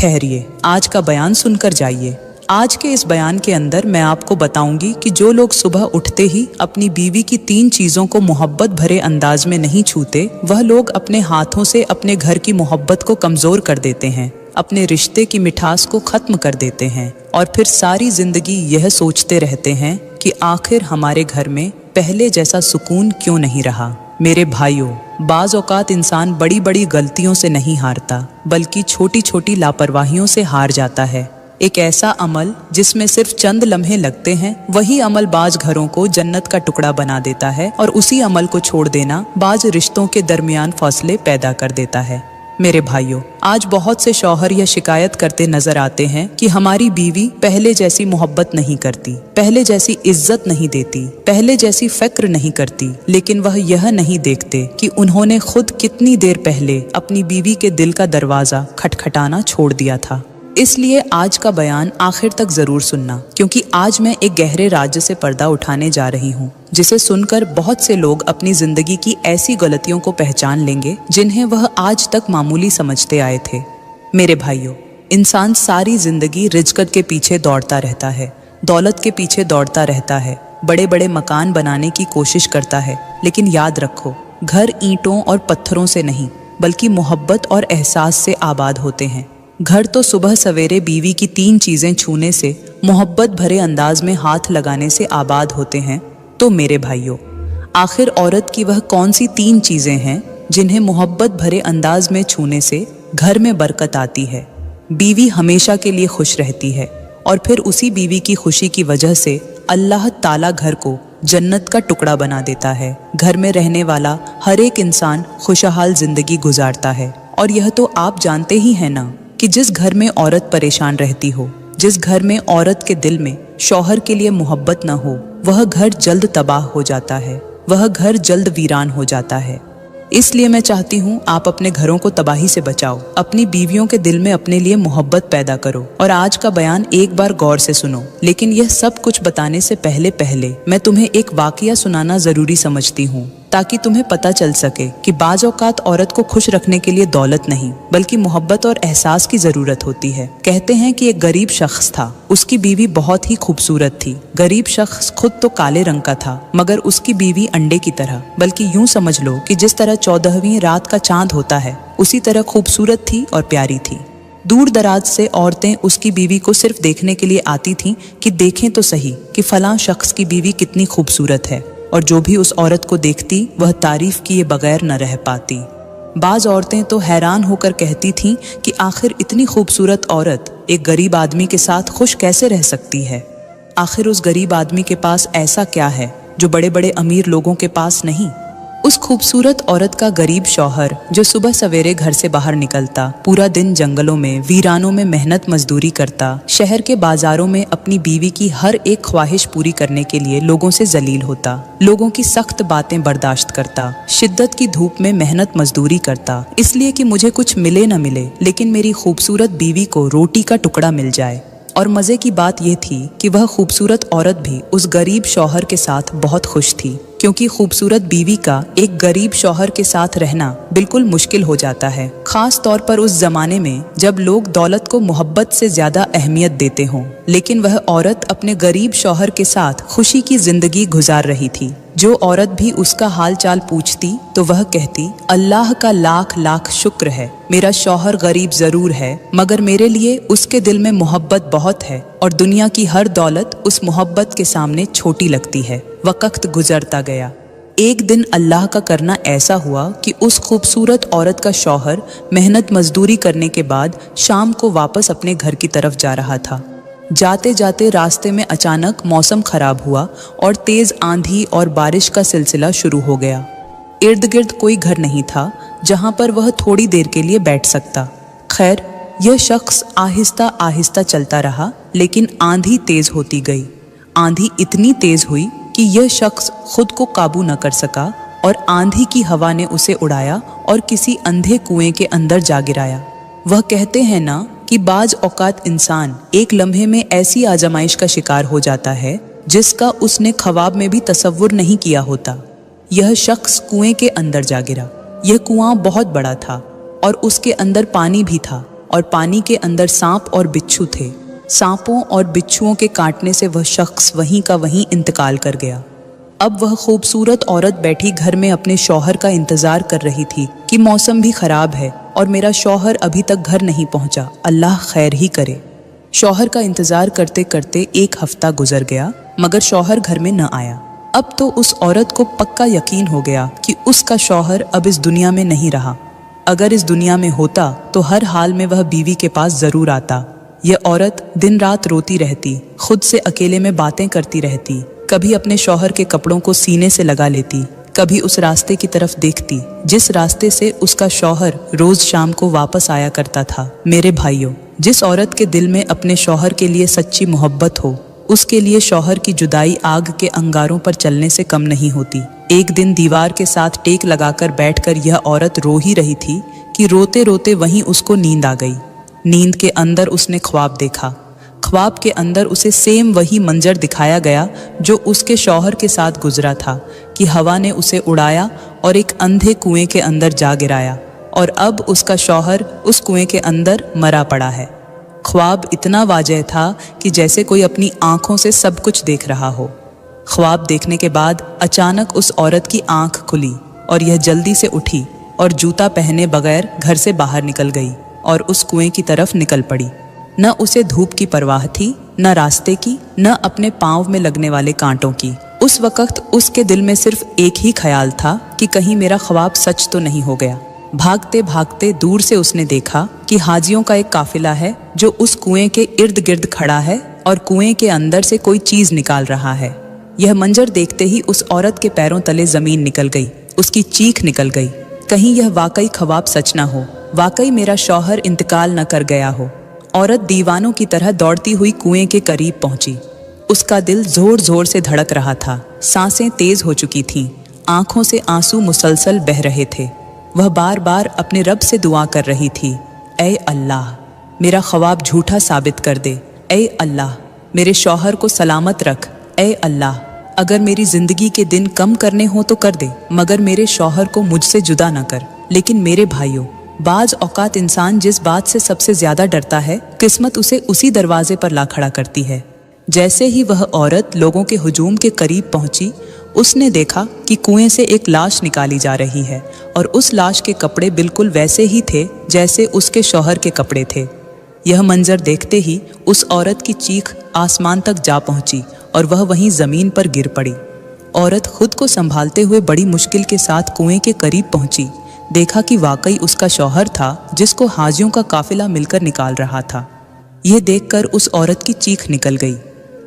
ठहरिए, आज का बयान सुनकर जाइए। आज के इस बयान के अंदर मैं आपको बताऊंगी कि जो लोग सुबह उठते ही अपनी बीवी की 3 चीज़ों को मोहब्बत भरे अंदाज में नहीं छूते, वह लोग अपने हाथों से अपने घर की मोहब्बत को कमज़ोर कर देते हैं, अपने रिश्ते की मिठास को ख़त्म कर देते हैं और फिर सारी ज़िंदगी यह सोचते रहते हैं कि आखिर हमारे घर में पहले जैसा सुकून क्यों नहीं रहा। मेरे भाइयों, बाज़ औक़ात इंसान बड़ी बड़ी गलतियों से नहीं हारता, बल्कि छोटी छोटी लापरवाहियों से हार जाता है। एक ऐसा अमल जिसमें सिर्फ चंद लम्हे लगते हैं, वही अमल बाज घरों को जन्नत का टुकड़ा बना देता है और उसी अमल को छोड़ देना बाज रिश्तों के दरमियान फासले पैदा कर देता है। मेरे भाइयों, आज बहुत से शौहर यह शिकायत करते नजर आते हैं कि हमारी बीवी पहले जैसी मोहब्बत नहीं करती, पहले जैसी इज्जत नहीं देती, पहले जैसी फिक्र नहीं करती, लेकिन वह यह नहीं देखते कि उन्होंने खुद कितनी देर पहले अपनी बीवी के दिल का दरवाजा खटखटाना छोड़ दिया था। इसलिए आज का बयान आखिर तक जरूर सुनना, क्योंकि आज मैं एक गहरे राज से पर्दा उठाने जा रही हूँ, जिसे सुनकर बहुत से लोग अपनी जिंदगी की ऐसी गलतियों को पहचान लेंगे जिन्हें वह आज तक मामूली समझते आए थे। मेरे भाइयों, इंसान सारी जिंदगी रिज़्क़ के पीछे दौड़ता रहता है, दौलत के पीछे दौड़ता रहता है, बड़े बड़े मकान बनाने की कोशिश करता है, लेकिन याद रखो, घर ईंटों और पत्थरों से नहीं बल्कि मोहब्बत और एहसास से आबाद होते हैं। घर तो सुबह सवेरे बीवी की 3 चीज़ें छूने से, मोहब्बत भरे अंदाज में हाथ लगाने से आबाद होते हैं। तो मेरे भाइयों, आखिर औरत की वह कौन सी 3 चीज़ें हैं जिन्हें मोहब्बत भरे अंदाज में छूने से घर में बरकत आती है, बीवी हमेशा के लिए खुश रहती है और फिर उसी बीवी की खुशी की वजह से अल्लाह ताला घर को जन्नत का टुकड़ा बना देता है। घर में रहने वाला हर एक इंसान खुशहाल जिंदगी गुजारता है। और यह तो आप जानते ही हैं ना कि जिस घर में औरत परेशान रहती हो, जिस घर में औरत के दिल में शौहर के लिए मोहब्बत न हो, वह घर जल्द तबाह हो जाता है, वह घर जल्द वीरान हो जाता है। इसलिए मैं चाहती हूँ आप अपने घरों को तबाही से बचाओ, अपनी बीवियों के दिल में अपने लिए मोहब्बत पैदा करो। और आज का बयान एक बार गौर से सुनो, लेकिन यह सब कुछ बताने से पहले मैं तुम्हें एक वाकया सुनाना जरूरी समझती हूँ, ताकि तुम्हें पता चल सके कि बाज़ औक़ात औरत को खुश रखने के लिए दौलत नहीं बल्कि मोहब्बत और एहसास की ज़रूरत होती है। कहते हैं कि एक गरीब शख्स था, उसकी बीवी बहुत ही खूबसूरत थी। गरीब शख्स खुद तो काले रंग का था, मगर उसकी बीवी अंडे की तरह, बल्कि यूं समझ लो कि जिस तरह 14वीं रात का चांद होता है, उसी तरह खूबसूरत थी और प्यारी थी। दूर दराज से औरतें उसकी बीवी को सिर्फ देखने के लिए आती थीं कि देखें तो सही कि फलां शख्स की बीवी कितनी खूबसूरत है, और जो भी उस औरत को देखती वह तारीफ किए बगैर न रह पाती। बाज़ औरतें तो हैरान होकर कहती थीं कि आखिर इतनी खूबसूरत औरत एक गरीब आदमी के साथ खुश कैसे रह सकती है। आखिर उस गरीब आदमी के पास ऐसा क्या है जो बड़े बड़े अमीर लोगों के पास नहीं। उस खूबसूरत औरत का गरीब शौहर जो सुबह सवेरे घर से बाहर निकलता, पूरा दिन जंगलों में वीरानों में मेहनत मजदूरी करता, शहर के बाजारों में अपनी बीवी की हर एक ख्वाहिश पूरी करने के लिए लोगों से जलील होता, लोगों की सख्त बातें बर्दाश्त करता, शिद्दत की धूप में मेहनत मजदूरी करता, इसलिए कि मुझे कुछ मिले न मिले लेकिन मेरी खूबसूरत बीवी को रोटी का टुकड़ा मिल जाए। और मज़े की बात यह थी कि वह खूबसूरत औरत भी उस गरीब शौहर के साथ बहुत खुश थी, क्योंकि खूबसूरत बीवी का एक गरीब शौहर के साथ रहना बिल्कुल मुश्किल हो जाता है, खास तौर पर उस जमाने में जब लोग दौलत को मोहब्बत से ज्यादा अहमियत देते हों। लेकिन वह औरत अपने गरीब शौहर के साथ खुशी की जिंदगी गुजार रही थी। जो औरत भी उसका हाल चाल पूछती तो वह कहती, अल्लाह का लाख लाख शुक्र है, मेरा शौहर गरीब जरूर है मगर मेरे लिए उसके दिल में मोहब्बत बहुत है और दुनिया की हर दौलत उस मोहब्बत के सामने छोटी लगती है। वक्त गुजरता गया। एक दिन अल्लाह का करना ऐसा हुआ कि उस खूबसूरत औरत का शौहर मेहनत मजदूरी करने के बाद शाम को वापस अपने घर की तरफ जा रहा था। जाते जाते रास्ते में अचानक मौसम खराब हुआ और तेज आंधी और बारिश का सिलसिला शुरू हो गया। इर्द गिर्द कोई घर नहीं था जहां पर वह थोड़ी देर के लिए बैठ सकता। खैर, यह शख्स आहिस्ता आहिस्ता चलता रहा, लेकिन आंधी तेज होती गई। आंधी इतनी तेज हुई कि यह शख्स खुद को काबू न कर सका और आंधी की हवा ने उसे उड़ाया और किसी अंधे कुएं के अंदर जा गिराया। वह कहते हैं ना कि बाज औकात इंसान एक लम्हे में ऐसी आजमाइश का शिकार हो जाता है जिसका उसने ख्वाब में भी तसव्वुर नहीं किया होता। यह शख्स कुएं के अंदर जा गिरा। यह कुआं बहुत बड़ा था और उसके अंदर पानी भी था, और पानी के अंदर सांप और बिच्छू थे। सांपों और बिच्छुओं के काटने से वह शख्स वहीं का वहीं इंतकाल कर गया। अब वह खूबसूरत औरत बैठी घर में अपने शौहर का इंतजार कर रही थी कि मौसम भी खराब है और मेरा शौहर अभी तक घर नहीं पहुंचा, अल्लाह खैर ही करे। शौहर का इंतजार करते करते 1 हफ्ता गुजर गया, मगर शौहर घर में न आया। अब तो उस औरत को पक्का यकीन हो गया कि उसका शौहर अब इस दुनिया में नहीं रहा। अगर इस दुनिया में होता तो हर हाल में वह बीवी के पास जरूर आता। यह औरत दिन रात रोती रहती, खुद से अकेले में बातें करती रहती, कभी अपने शौहर के कपड़ों को सीने से लगा लेती, कभी उस रास्ते की तरफ देखती जिस रास्ते से उसका शौहर रोज शाम को वापस आया करता था। मेरे भाइयों, जिस औरत के दिल में अपने शौहर के लिए सच्ची मोहब्बत हो, उसके लिए शौहर की जुदाई आग के अंगारों पर चलने से कम नहीं होती। एक दिन दीवार के साथ टेक लगाकर बैठकर यह औरत रो ही रही थी कि रोते रोते वहीं उसको नींद आ गई। नींद के अंदर उसने ख्वाब देखा। ख्वाब के अंदर उसे सेम वही मंजर दिखाया गया जो उसके शौहर के साथ गुजरा था कि हवा ने उसे उड़ाया और एक अंधे कुएं के अंदर जा गिराया और अब उसका शौहर उस कुएं के अंदर मरा पड़ा है। ख्वाब इतना वाजह था कि जैसे कोई अपनी आंखों से सब कुछ देख रहा हो। ख्वाब देखने के बाद अचानक उस औरत की आंख खुली और यह जल्दी से उठी और जूता पहने बगैर घर से बाहर निकल गई और उस कुएं की तरफ निकल पड़ी। न उसे धूप की परवाह थी, न रास्ते की, न अपने पांव में लगने वाले कांटों की। उस वक्त उसके दिल में सिर्फ एक ही ख्याल था कि कहीं मेरा ख्वाब सच तो नहीं हो गया। भागते भागते दूर से उसने देखा कि हाजियों का एक काफिला है जो उस कुएं के इर्द गिर्द खड़ा है और कुएं के अंदर से कोई चीज निकाल रहा है। यह मंजर देखते ही उस औरत के पैरों तले जमीन निकल गई, उसकी चीख निकल गई। कहीं यह वाकई ख्वाब सच ना हो, वाकई मेरा शौहर इंतकाल न कर गया हो। औरत दीवानों की तरह दौड़ती हुई कुएं के करीब पहुंची। उसका दिल जोर जोर से धड़क रहा था, सांसें तेज हो चुकी थीं, आंखों से आंसू मुसलसल बह रहे थे। वह बार बार अपने रब से दुआ कर रही थी, ऐ अल्लाह, मेरा ख्वाब झूठा साबित कर दे। ऐ अल्लाह, मेरे शौहर को सलामत रख। ऐ अल्लाह, अगर मेरी जिंदगी के दिन कम करने हो तो कर दे, मगर मेरे शौहर को मुझसे जुदा न कर। लेकिन मेरे भाइयों, बाज औकात इंसान जिस बात से सबसे ज्यादा डरता है, किस्मत उसे उसी दरवाजे पर ला खड़ा करती है। जैसे ही वह औरत लोगों के हुजूम के करीब पहुंची, उसने देखा कि कुएं से एक लाश निकाली जा रही है और उस लाश के कपड़े बिल्कुल वैसे ही थे जैसे उसके शौहर के कपड़े थे। यह मंजर देखते ही उस औरत की चीख आसमान तक जा पहुंची और वह वहीं जमीन पर गिर पड़ी। औरत खुद को संभालते हुए बड़ी मुश्किल के साथ कुएं के करीब पहुंची। देखा कि वाकई उसका शौहर था जिसको हाजियों का काफिला मिलकर निकाल रहा था। यह देखकर उस औरत की चीख निकल गई।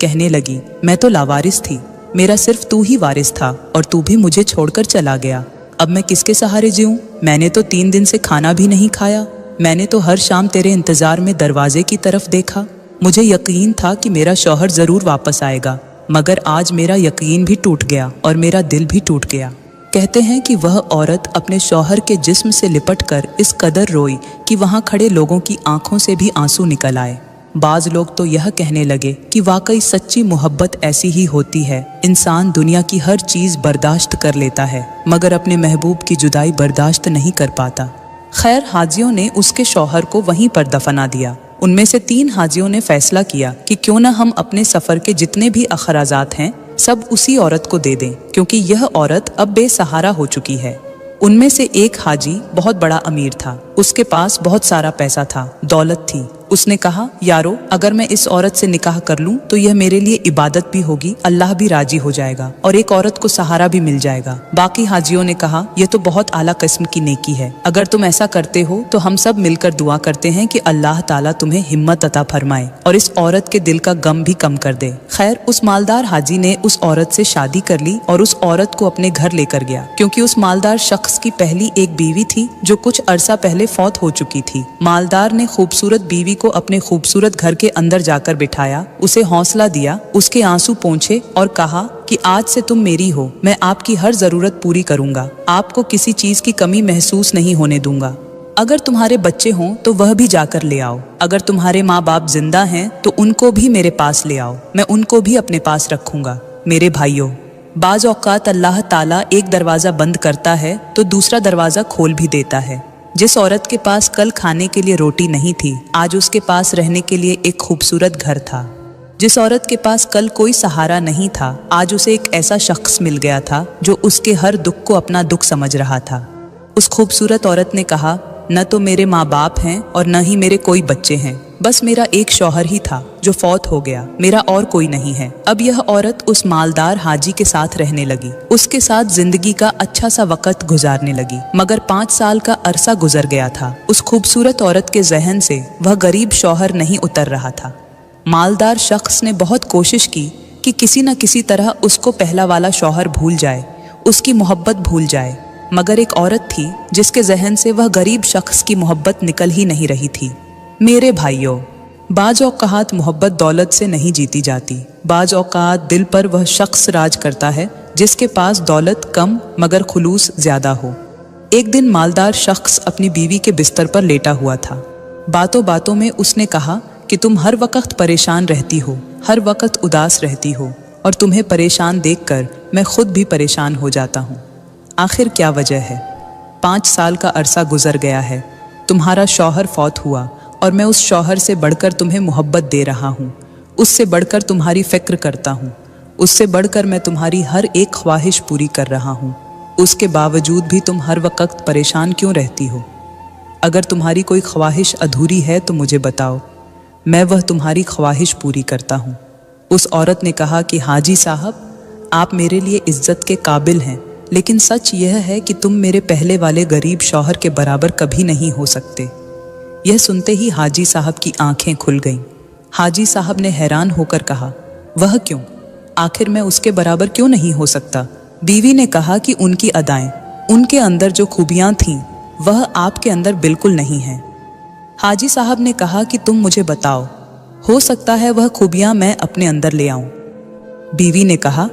कहने लगी, मैं तो लावारिस थी, मेरा सिर्फ तू ही वारिस था और तू भी मुझे छोड़कर चला गया। अब मैं किसके सहारे जीऊं? मैंने तो 3 दिन से खाना भी नहीं खाया। मैंने तो हर शाम तेरे इंतजार में दरवाजे की तरफ देखा। मुझे यकीन था कि मेरा शौहर जरूर वापस आएगा, मगर आज मेरा यकीन भी टूट गया और मेरा दिल भी टूट गया। कहते हैं कि वह औरत अपने शौहर के जिस्म से लिपटकर इस कदर रोई कि वहां खड़े लोगों की आंखों से भी आंसू निकल आए। बाज लोग तो यह कहने लगे कि वाकई सच्ची मोहब्बत ऐसी ही होती है। इंसान दुनिया की हर चीज बर्दाश्त कर लेता है, मगर अपने महबूब की जुदाई बर्दाश्त नहीं कर पाता। खैर, हाजियों ने उसके शौहर को वहीं पर दफना दिया। उनमें से 3 हाजियों ने फैसला किया कि क्यों न हम अपने सफर के जितने भी अखराजात हैं सब उसी औरत को दे दें, क्योंकि यह औरत अब बेसहारा हो चुकी है। उनमें से एक हाजी बहुत बड़ा अमीर था, उसके पास बहुत सारा पैसा था, दौलत थी। उसने कहा, यारो, अगर मैं इस औरत से निकाह कर लूं तो यह मेरे लिए इबादत भी होगी, अल्लाह भी राजी हो जाएगा और एक औरत को सहारा भी मिल जाएगा। बाकी हाजियों ने कहा, यह तो बहुत आला किस्म की नेकी है, अगर तुम ऐसा करते हो तो हम सब मिलकर दुआ करते हैं कि अल्लाह ताला तुम्हें हिम्मत अता फरमाए और इस औरत के दिल का गम भी कम कर दे। खैर, उस मालदार हाजी ने उस औरत से शादी कर ली और उस औरत को अपने घर लेकर गया, क्योंकि उस मालदार शख्स की पहली एक बीवी थी जो कुछ अरसा पहले फौत हो चुकी थी। मालदार ने खूबसूरत बीवी को अपने खूबसूरत घर के अंदर जाकर बिठाया, उसे हौसला दिया, उसके आंसू पोंछे और कहा कि आज से तुम मेरी हो, मैं आपकी हर जरूरत पूरी करूंगा, आपको किसी चीज की कमी महसूस नहीं होने दूंगा। अगर तुम्हारे बच्चे हों तो वह भी जाकर ले आओ, अगर तुम्हारे माँ बाप जिंदा हैं तो उनको भी मेरे पास ले आओ, मैं उनको भी अपने पास रखूंगा। मेरे भाइयों, बाज औकात अल्लाह ताला एक दरवाजा बंद करता है तो दूसरा दरवाजा खोल भी देता है। जिस औरत के पास कल खाने के लिए रोटी नहीं थी, आज उसके पास रहने के लिए एक खूबसूरत घर था। जिस औरत के पास कल कोई सहारा नहीं था, आज उसे एक ऐसा शख्स मिल गया था जो उसके हर दुख को अपना दुख समझ रहा था। उस खूबसूरत औरत ने कहा, न तो मेरे माँ बाप हैं और न ही मेरे कोई बच्चे हैं, बस मेरा एक शौहर ही था जो फौत हो गया, मेरा और कोई नहीं है। अब यह औरत उस मालदार हाजी के साथ रहने लगी, उसके साथ जिंदगी का अच्छा सा वक्त गुजारने लगी। मगर 5 साल का अरसा गुजर गया था, उस खूबसूरत औरत के जहन से वह गरीब शौहर नहीं उतर रहा था। मालदार शख्स ने बहुत कोशिश की कि किसी न किसी तरह उसको पहला वाला शौहर भूल जाए, उसकी मोहब्बत भूल जाए, मगर एक औरत थी जिसके जहन से वह गरीब शख्स की मोहब्बत निकल ही नहीं रही थी। मेरे भाइयों, बाज औक़ात मोहब्बत दौलत से नहीं जीती जाती। बाज औक़ात दिल पर वह शख्स राज करता है जिसके पास दौलत कम मगर खुलूस ज़्यादा हो। एक दिन मालदार शख्स अपनी बीवी के बिस्तर पर लेटा हुआ था। बातों बातों में उसने कहा कि तुम हर वक्त परेशान रहती हो, हर वक्त उदास रहती हो, और तुम्हें परेशान देखकर मैं खुद भी परेशान हो जाता हूँ। आखिर क्या वजह है? 5 साल का अरसा गुजर गया है, तुम्हारा शौहर फौत हुआ और मैं उस शौहर से बढ़कर तुम्हें मोहब्बत दे रहा हूँ, उससे बढ़कर तुम्हारी फ़िक्र करता हूँ, उससे बढ़कर मैं तुम्हारी हर एक ख्वाहिश पूरी कर रहा हूँ। उसके बावजूद भी तुम हर वक्त परेशान क्यों रहती हो? अगर तुम्हारी कोई ख्वाहिश अधूरी है तो मुझे बताओ, मैं वह तुम्हारी ख्वाहिश पूरी करता हूँ। उस औरत ने कहा कि हाजी साहब, आप मेरे लिए इज्जत के काबिल हैं, लेकिन सच यह है कि तुम मेरे पहले वाले गरीब शौहर के बराबर कभी नहीं हो सकते। यह सुनते ही हाजी साहब की आंखें खुल गईं। हाजी साहब ने हैरान होकर कहा, वह क्यों? आखिर मैं उसके बराबर क्यों नहीं हो सकता? बीवी ने कहा कि उनकी अदाएं, उनके अंदर जो खूबियां थीं, वह आपके अंदर बिल्कुल नहीं हैं। हाजी साहब ने कहा कि तुम मुझे बताओ, हो सकता है वह खूबियां मैं अपने अंदर ले आऊं। बीवी ने कहा,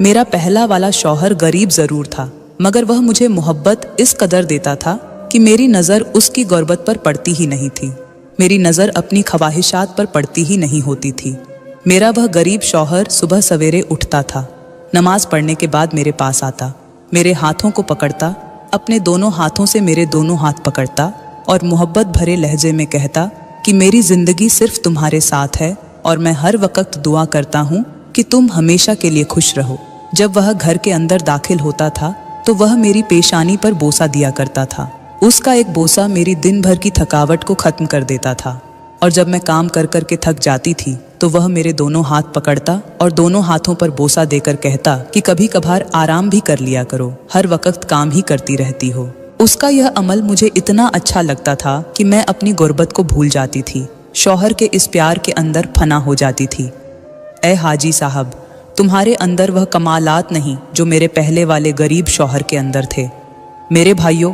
मेरा पहला वाला शौहर गरीब जरूर था, मगर वह मुझे मोहब्बत इस कदर देता था कि मेरी नज़र उसकी गुर्बत पर पड़ती ही नहीं थी, मेरी नज़र अपनी ख्वाहिशात पर पड़ती ही नहीं होती थी। मेरा वह गरीब शौहर सुबह सवेरे उठता था, नमाज पढ़ने के बाद मेरे पास आता, मेरे हाथों को पकड़ता, अपने दोनों हाथों से मेरे दोनों हाथ पकड़ता और मोहब्बत भरे लहजे में कहता कि मेरी ज़िंदगी सिर्फ तुम्हारे साथ है और मैं हर वक्त दुआ करता हूँ कि तुम हमेशा के लिए खुश रहो। जब वह घर के अंदर दाखिल होता था तो वह मेरी पेशानी पर बोसा दिया करता था। उसका एक बोसा मेरी दिन भर की थकावट को ख़त्म कर देता था, और जब मैं काम कर कर के थक जाती थी तो वह मेरे दोनों हाथ पकड़ता और दोनों हाथों पर बोसा देकर कहता कि कभी कभार आराम भी कर लिया करो, हर वक्त काम ही करती रहती हो। उसका यह अमल मुझे इतना अच्छा लगता था कि मैं अपनी गुर्बत को भूल जाती थी, शौहर के इस प्यार के अंदर फना हो जाती थी। ए हाजी साहब, तुम्हारे अंदर वह कमालात नहीं जो मेरे पहले वाले गरीब शौहर के अंदर थे। मेरे भाइयों,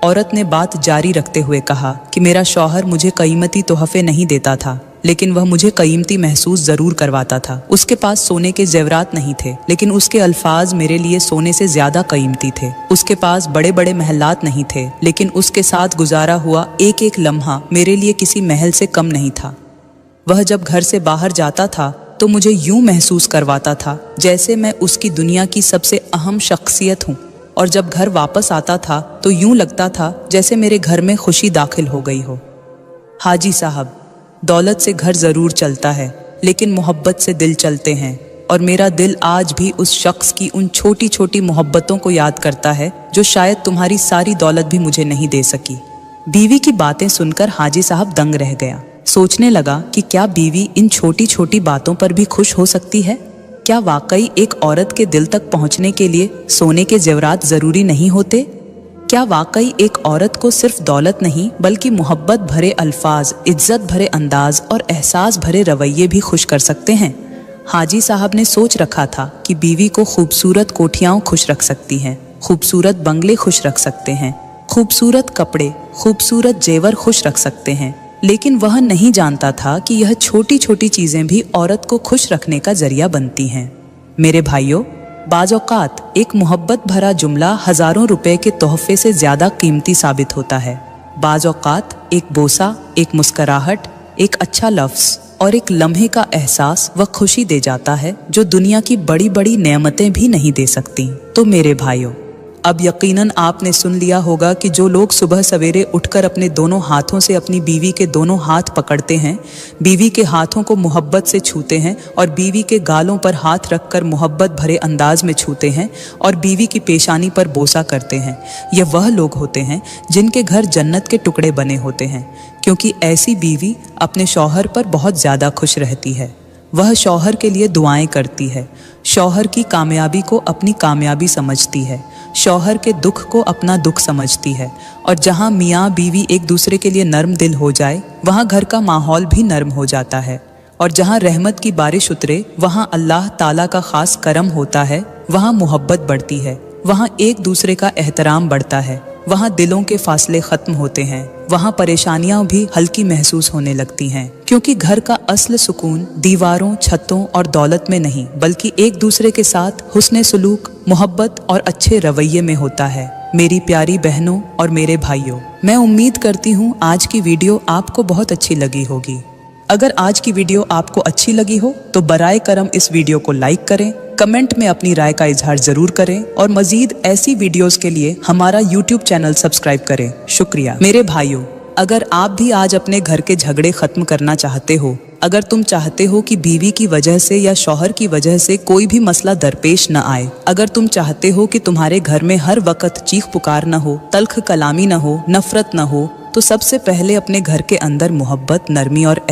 औरत ने बात जारी रखते हुए कहा कि मेरा शौहर मुझे कीमती तोहफे नहीं देता था, लेकिन वह मुझे कीमती महसूस ज़रूर करवाता था। उसके पास सोने के जेवरात नहीं थे, लेकिन उसके अल्फाज मेरे लिए सोने से ज़्यादा कीमती थे। उसके पास बड़े बड़े महलात नहीं थे, लेकिन उसके साथ गुजारा हुआ एक एक लम्हा मेरे लिए किसी महल से कम नहीं था। वह जब घर से बाहर जाता था तो मुझे यूं महसूस करवाता था जैसे मैं उसकी दुनिया की सबसे अहम शख्सियत हूँ, और जब घर वापस आता था तो यूं लगता था जैसे मेरे घर में खुशी दाखिल हो गई हो। हाजी साहब, दौलत से घर ज़रूर चलता है, लेकिन मोहब्बत से दिल चलते हैं, और मेरा दिल आज भी उस शख्स की उन छोटी छोटी मोहब्बतों को याद करता है जो शायद तुम्हारी सारी दौलत भी मुझे नहीं दे सकी। बीवी की बातें सुनकर हाजी साहब दंग रह गया। सोचने लगा कि क्या बीवी इन छोटी छोटी बातों पर भी खुश हो सकती है? क्या वाकई एक औरत के दिल तक पहुंचने के लिए सोने के जेवरात ज़रूरी नहीं होते? क्या वाकई एक औरत को सिर्फ दौलत नहीं बल्कि मोहब्बत भरे अल्फाज, इज्जत भरे अंदाज और एहसास भरे रवैये भी खुश कर सकते हैं? हाजी साहब ने सोच रखा था कि बीवी को खूबसूरत कोठियाँ खुश रख सकती हैं, खूबसूरत बंगले खुश रख सकते हैं, खूबसूरत कपड़े, खूबसूरत जेवर खुश रख सकते हैं, लेकिन वह नहीं जानता था कि यह छोटी छोटी चीज़ें भी औरत को खुश रखने का जरिया बनती हैं। मेरे भाइयों, बाज़ औक़ात एक मोहब्बत भरा जुमला हज़ारों रुपए के तोहफे से ज़्यादा कीमती साबित होता है। बाज़ औक़ात एक बोसा, एक मुस्कराहट, एक अच्छा लफ्ज़ और एक लम्हे का एहसास व खुशी दे जाता है जो दुनिया की बड़ी बड़ी नेमतें भी नहीं दे सकती। तो मेरे भाइयों, अब यकीनन आपने सुन लिया होगा कि जो लोग सुबह सवेरे उठकर अपने दोनों हाथों से अपनी बीवी के दोनों हाथ पकड़ते हैं, बीवी के हाथों को मोहब्बत से छूते हैं और बीवी के गालों पर हाथ रखकर मोहब्बत भरे अंदाज में छूते हैं और बीवी की पेशानी पर बोसा करते हैं, ये वह लोग होते हैं जिनके घर जन्नत के टुकड़े बने होते हैं, क्योंकि ऐसी बीवी अपने शौहर पर बहुत ज़्यादा खुश रहती है। वह शौहर के लिए दुआएं करती है, शौहर की कामयाबी को अपनी कामयाबी समझती है, शौहर के दुख को अपना दुख समझती है। और जहाँ मियाँ बीवी एक दूसरे के लिए नर्म दिल हो जाए, वहाँ घर का माहौल भी नर्म हो जाता है। और जहाँ रहमत की बारिश उतरे, वहाँ अल्लाह ताला का खास करम होता है, वहाँ मोहब्बत बढ़ती है, वहाँ एक दूसरे का एहतराम बढ़ता है, वहाँ दिलों के फासले खत्म होते हैं, वहाँ परेशानियां भी हल्की महसूस होने लगती हैं, क्योंकि घर का असल सुकून दीवारों, छतों और दौलत में नहीं, बल्कि एक दूसरे के साथ हुस्ने सुलूक, मोहब्बत और अच्छे रवैये में होता है। मेरी प्यारी बहनों और मेरे भाइयों, मैं उम्मीद करती हूँ आज की वीडियो आपको बहुत अच्छी लगी होगी। अगर आज की वीडियो आपको अच्छी लगी हो तो बराए करम इस वीडियो को लाइक करें, कमेंट में अपनी राय का इजहार जरूर करें और मजीद ऐसी वीडियोस के लिए हमारा YouTube चैनल सब्सक्राइब करें। शुक्रिया। मेरे भाइयों, अगर आप भी आज अपने घर के झगड़े खत्म करना चाहते हो, अगर तुम चाहते हो कि बीवी की वजह से या शौहर की वजह से कोई भी मसला दरपेश न आए, अगर तुम चाहते हो कि तुम्हारे घर में हर वक्त चीख पुकार न हो, तल्ख कलामी न हो, नफरत न हो, तो सबसे पहले अपने घर के अंदर मोहब्बत, नरमी और